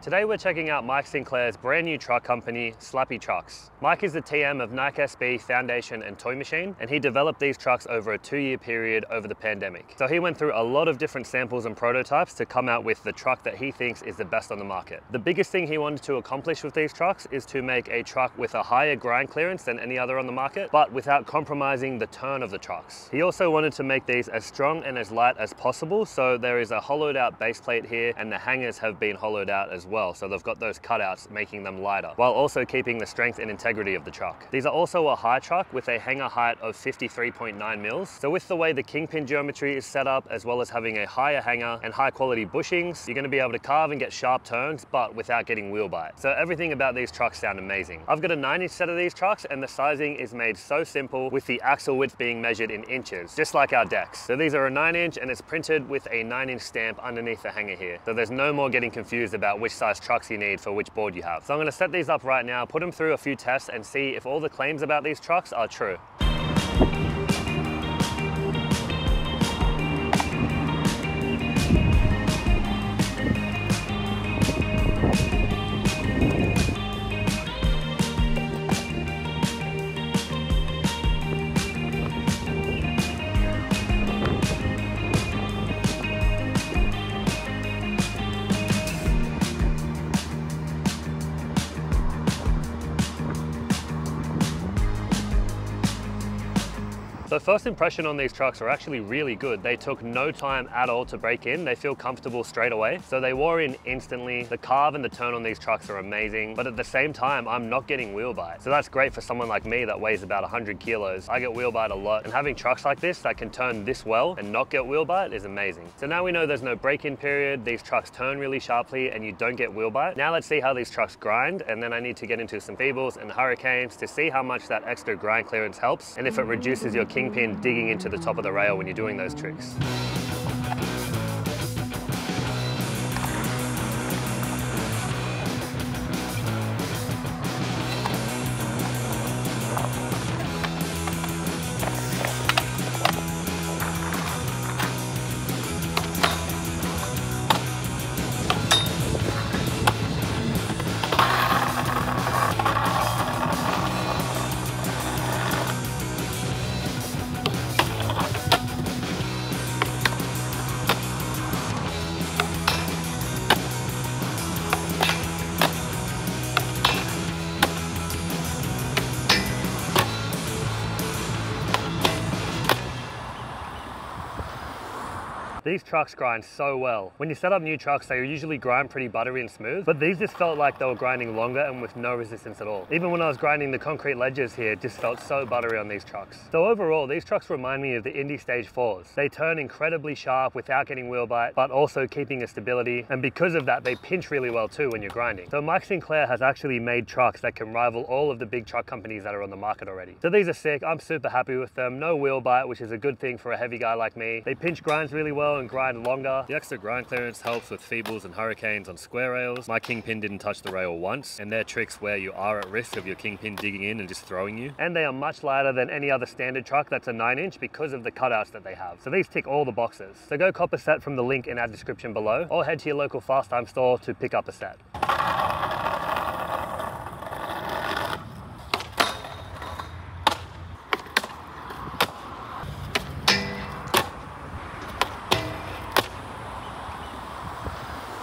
Today we're checking out Mike Sinclair's brand new truck company, Slappy Trucks. Mike is the TM of Nike SB, Foundation and Toy Machine, and he developed these trucks over a 2-year period over the pandemic. So he went through a lot of different samples and prototypes to come out with the truck that he thinks is the best on the market. The biggest thing he wanted to accomplish with these trucks is to make a truck with a higher grind clearance than any other on the market, but without compromising the turn of the trucks. He also wanted to make these as strong and as light as possible, so there is a hollowed out base plate here and the hangers have been hollowed out as well, so they've got those cutouts making them lighter, while also keeping the strength and integrity of the truck. These are also a high truck with a hanger height of 53.9 mils. So with the way the kingpin geometry is set up, as well as having a higher hanger and high quality bushings, you're going to be able to carve and get sharp turns, but without getting wheel bite. So everything about these trucks sound amazing. I've got a 9-inch set of these trucks, and the sizing is made so simple, with the axle width being measured in inches, just like our decks. So these are a 9-inch and it's printed with a 9-inch stamp underneath the hanger here. So there's no more getting confused about which size trucks you need for which board you have. So I'm going to set these up right now, put them through a few tests and see if all the claims about these trucks are true. So first impression on these trucks are actually really good. They took no time at all to break in. They feel comfortable straight away. So they wore in instantly. The carve and the turn on these trucks are amazing, but at the same time, I'm not getting wheel bite. So that's great for someone like me that weighs about 100 kilos. I get wheel bite a lot, and having trucks like this that can turn this well and not get wheel bite is amazing. So now we know there's no break-in period. These trucks turn really sharply and you don't get wheel bite. Now let's see how these trucks grind, and then I need to get into some feebles and hurricanes to see how much that extra grind clearance helps and if it reduces your kingpin digging into the top of the rail when you're doing those tricks. These trucks grind so well. When you set up new trucks, they usually grind pretty buttery and smooth, but these just felt like they were grinding longer and with no resistance at all. Even when I was grinding the concrete ledges here, it just felt so buttery on these trucks. So overall, these trucks remind me of the Indy Stage 4s. They turn incredibly sharp without getting wheel bite, but also keeping a stability, and because of that, they pinch really well too when you're grinding. So Mike Sinclair has actually made trucks that can rival all of the big truck companies that are on the market already. So these are sick. I'm super happy with them. No wheel bite, which is a good thing for a heavy guy like me. They pinch grinds really well and grind longer. The extra grind clearance helps with feebles and hurricanes on square rails. My kingpin didn't touch the rail once, and they're tricks where you are at risk of your kingpin digging in and just throwing you. And they are much lighter than any other standard truck that's a 9-inch because of the cutouts that they have. So these tick all the boxes. So go cop a set from the link in our description below, or head to your local Fast Time store to pick up a set.